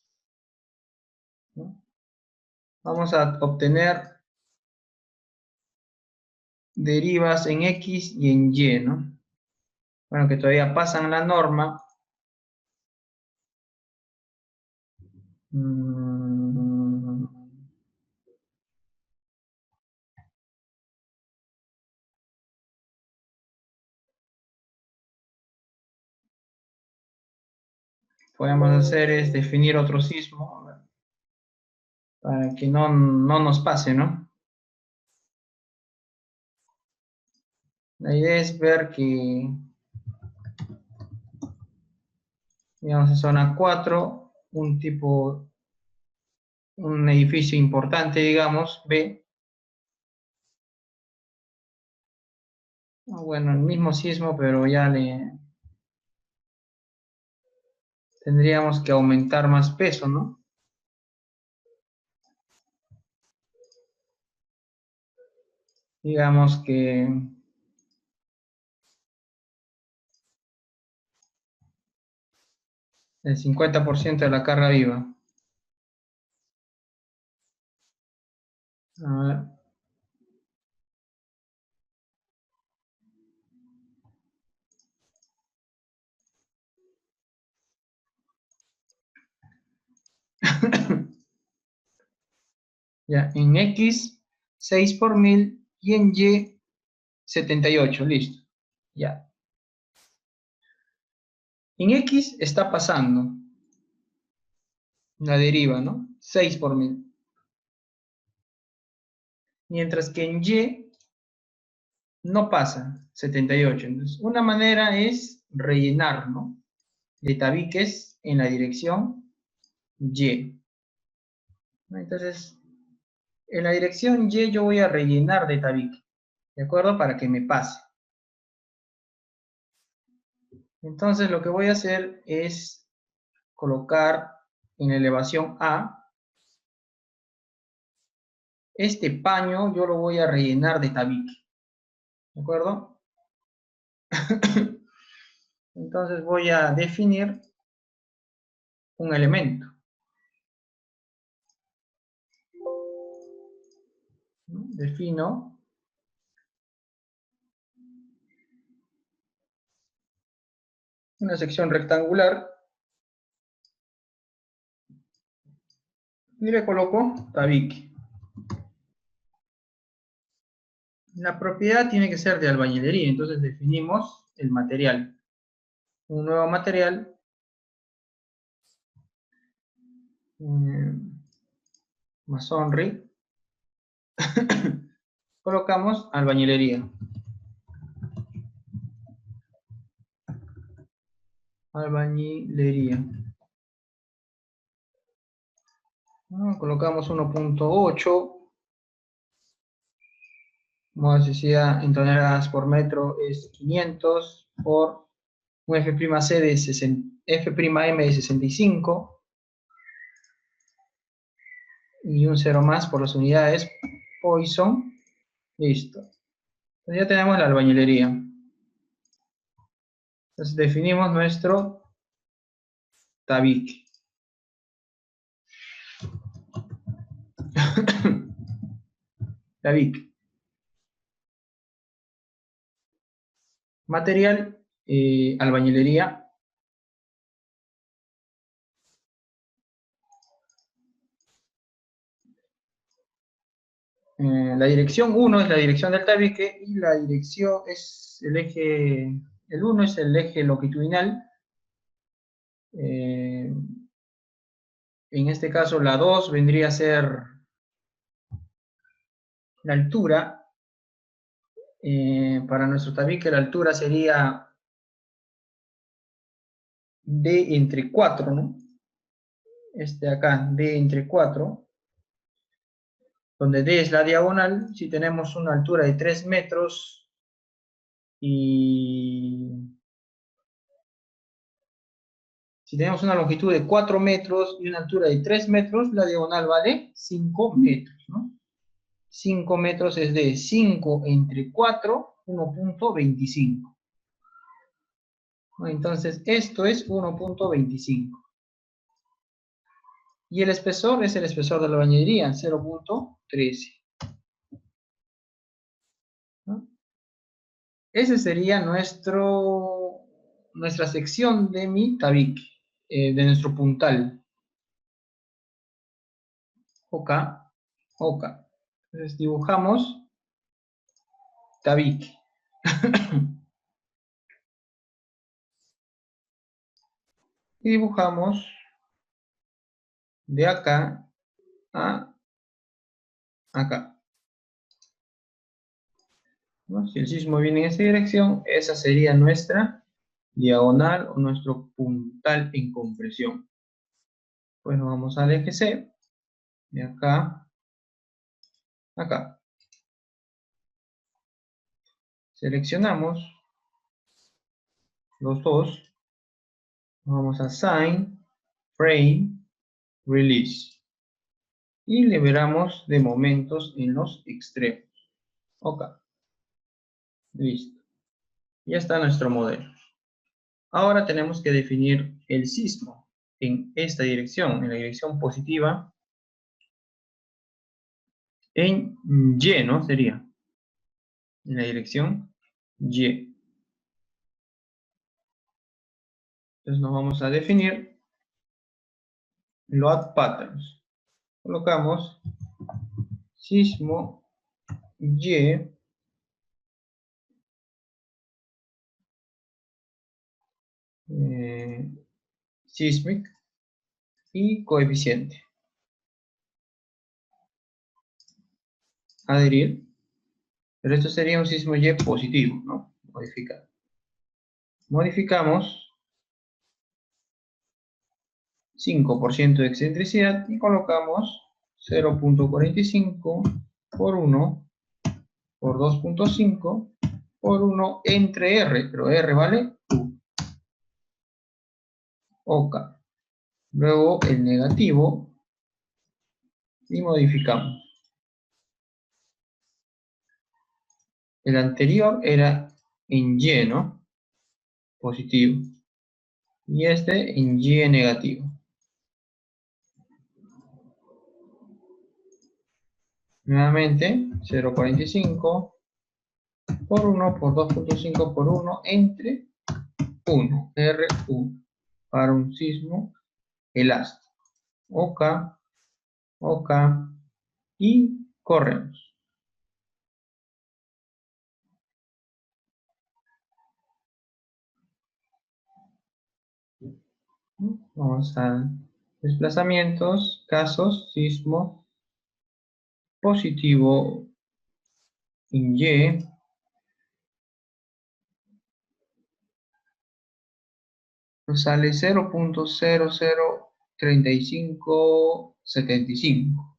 ¿no? Vamos a obtener derivas en X y en Y, ¿no? Bueno, que todavía pasan la norma. Podemos hacer es definir otro sismo para que no nos pase, ¿no? La idea es ver que, digamos, en zona 4, un edificio importante, digamos, B. Bueno, el mismo sismo, pero ya tendríamos que aumentar más peso, ¿no? Digamos que el 50% de la carga viva. A ver. Ya, en X, 6 por 1000 y en Y, 78, listo. Ya. En X está pasando la deriva, ¿no? 6 por 1000. Mientras que en Y no pasa 78. Entonces, una manera es rellenar, ¿no? De tabiques en la dirección Y. ¿no? Entonces, en la dirección Y yo voy a rellenar de tabique, ¿de acuerdo? Para que me pase. Entonces, lo que voy a hacer es colocar en la elevación A, este paño yo lo voy a rellenar de tabique, ¿de acuerdo? Entonces voy a definir un elemento, ¿no? Defino una sección rectangular y le coloco tabique. La propiedad tiene que ser de albañilería, entonces definimos el material. Un nuevo material, masonry, colocamos albañilería. Albañilería. Colocamos 1.8. Como decía, en toneladas por metro es 500 por un F'C de 60, F'M de 65 y un 0 más por las unidades Poisson. Listo. Entonces ya tenemos la albañilería. Entonces definimos nuestro tabique. Tabique. Material, albañilería. La dirección 1 es la dirección del tabique y la dirección es el eje, el 1 es el eje longitudinal. En este caso la 2 vendría a ser la altura. Para nuestro tabique la altura sería D entre 4, ¿no? Este acá, D entre 4, donde D es la diagonal. Si tenemos una altura de 3 metros y si tenemos una longitud de 4 metros y una altura de 3 metros, la diagonal vale 5 metros, ¿no? 5 metros es de 5 entre 4, 1.25. Entonces, esto es 1.25. Y el espesor es el espesor de la albañilería, 0.13. ¿No? Ese sería nuestra sección de mi tabique, de nuestro puntal. OK, OK. Entonces dibujamos tabique. Y dibujamos de acá a acá. ¿No? Si el sismo viene en esta dirección, esa sería nuestra diagonal o nuestro puntal en compresión. Bueno, vamos al eje C, de acá a acá. Seleccionamos los dos, vamos a Sign, Frame, Release. Y liberamos de momentos en los extremos. OK. Listo. Ya está nuestro modelo. Ahora tenemos que definir el sismo en esta dirección, en la dirección positiva, en Y, ¿no? Sería en la dirección Y. Entonces nos vamos a definir Load Patterns. Colocamos sismo Y Seismic y coeficiente. Adherir. Pero esto sería un sismo Y positivo, ¿no? Modificar. Modificamos 5% de excentricidad y colocamos 0.45 por 1 por 2.5 por 1 entre R, pero R vale U. OK. Luego el negativo y modificamos. El anterior era en Y, ¿no? Positivo. Y este en Y negativo. Nuevamente, 0.45 por 1 por 2.5 por 1 entre 1, RU, para un sismo elástico. OK, OK, y corremos. Vamos a desplazamientos, casos, sismo positivo en Y. Nos sale 0.003575.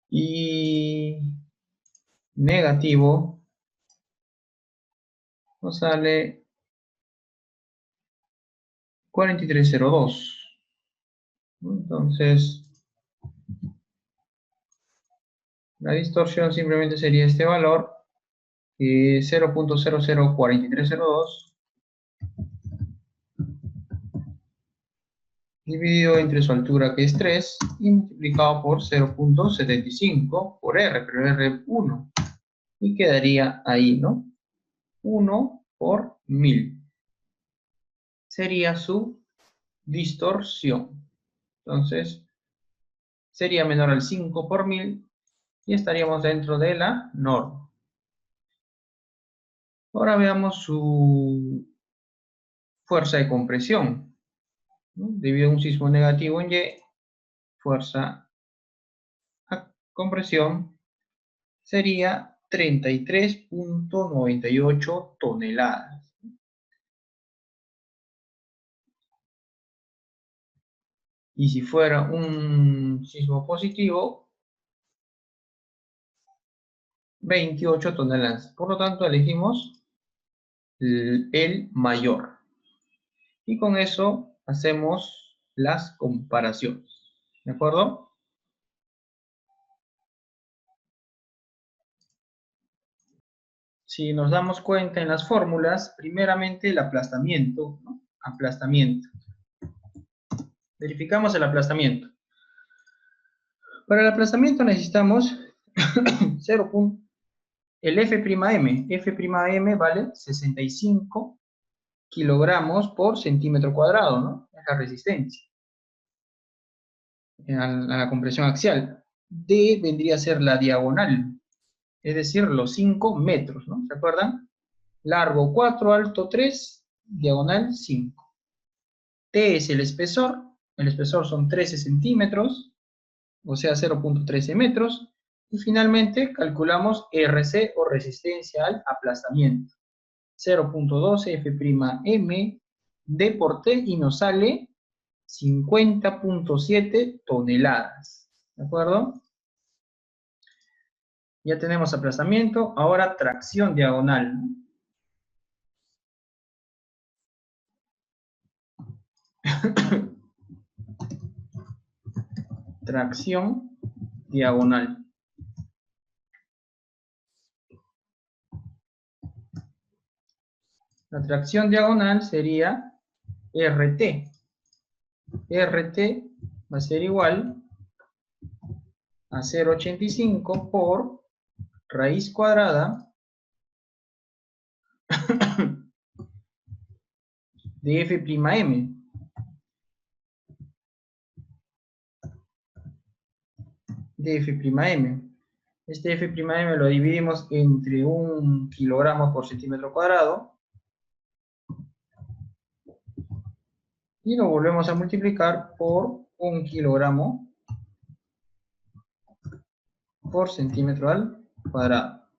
Y negativo nos sale 4302. Entonces, la distorsión simplemente sería este valor, 0.004302, dividido entre su altura, que es 3, y multiplicado por 0.75 por R, pero R es 1. Y quedaría ahí, ¿no? 1 por 1000. Sería su distorsión. Entonces, sería menor al 5 por 1000 y estaríamos dentro de la norma. Ahora veamos su fuerza de compresión, ¿no? Debido a un sismo negativo en Y, fuerza a compresión sería 33.98 toneladas. Y si fuera un sismo positivo, 28 toneladas. Por lo tanto, elegimos el mayor. Y con eso hacemos las comparaciones. ¿De acuerdo? Si nos damos cuenta en las fórmulas, primeramente el aplastamiento, ¿no? Aplastamiento. Verificamos el aplastamiento. Para el aplastamiento necesitamos 0. El F'M. F'M vale 65 kilogramos por centímetro cuadrado, ¿no? Es la resistencia a la compresión axial. D vendría a ser la diagonal, es decir, los 5 metros, ¿no? ¿Se acuerdan? Largo 4, alto 3, diagonal 5. T es el espesor son 13 centímetros, o sea 0.13 metros, y finalmente calculamos RC o resistencia al aplastamiento. 0.12 F'M D por T y nos sale 50.7 toneladas. ¿De acuerdo? Ya tenemos aplastamiento, ahora tracción diagonal, ¿no? Tracción diagonal. La tracción diagonal sería RT. RT va a ser igual a 0.85 por raíz cuadrada de F'M. De F'M. Este F'M lo dividimos entre 1 kilogramo por centímetro cuadrado y lo volvemos a multiplicar por 1 kilogramo por centímetro al cuadrado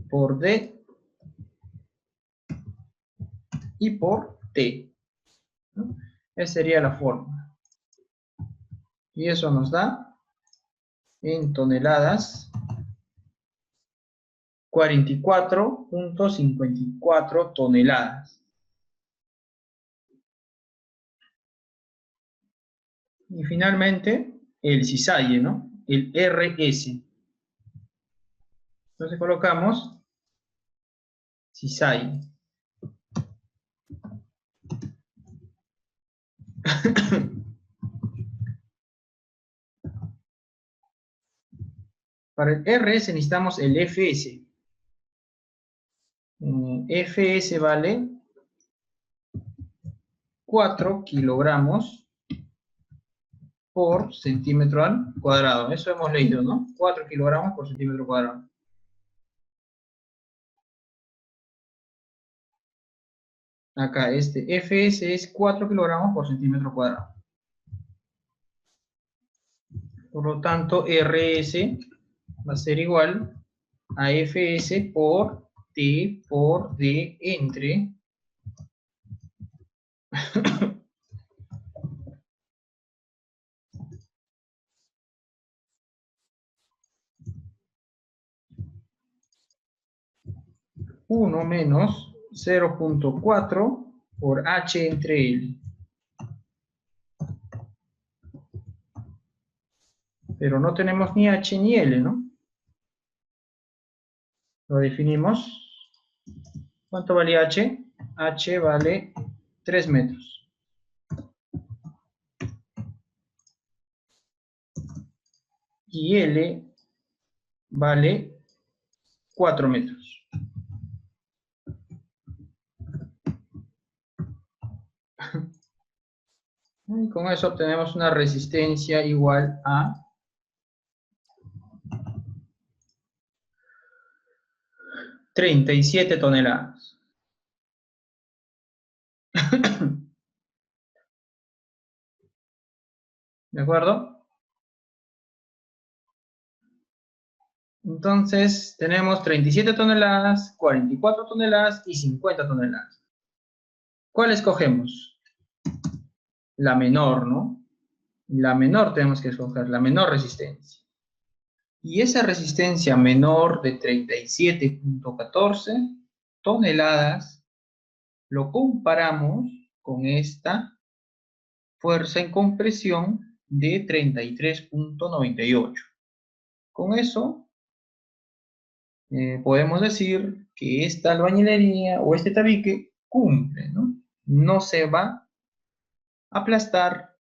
por D y por T, ¿no? Esa sería la fórmula. Y eso nos da en toneladas 44.54 toneladas. Y finalmente, el cisalle, ¿no? El RS. Entonces colocamos cisalle. Para el RS necesitamos el FS. FS vale 4 kilogramos por centímetro al cuadrado. Eso hemos leído, ¿no? 4 kilogramos por centímetro cuadrado. Acá, este FS es 4 kilogramos por centímetro cuadrado. Por lo tanto, RS va a ser igual a FS por T por D entre 1 menos 0.4 por H entre L. Pero no tenemos ni H ni L, ¿no? Lo definimos. ¿Cuánto vale H? H vale 3 metros. Y L vale 4 metros. Y con eso obtenemos una resistencia igual a 37 toneladas. ¿De acuerdo? Entonces, tenemos 37 toneladas, 44 toneladas y 50 toneladas. ¿Cuál escogemos? La menor, ¿no? La menor tenemos que escoger, la menor resistencia. Y esa resistencia menor de 37.14 toneladas lo comparamos con esta fuerza en compresión de 33.98. Con eso podemos decir que esta albañilería o este tabique cumple, ¿no? No se va a aplastar,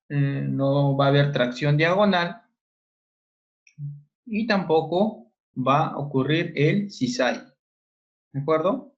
no va a haber tracción diagonal y tampoco va a ocurrir el cisalle. ¿De acuerdo?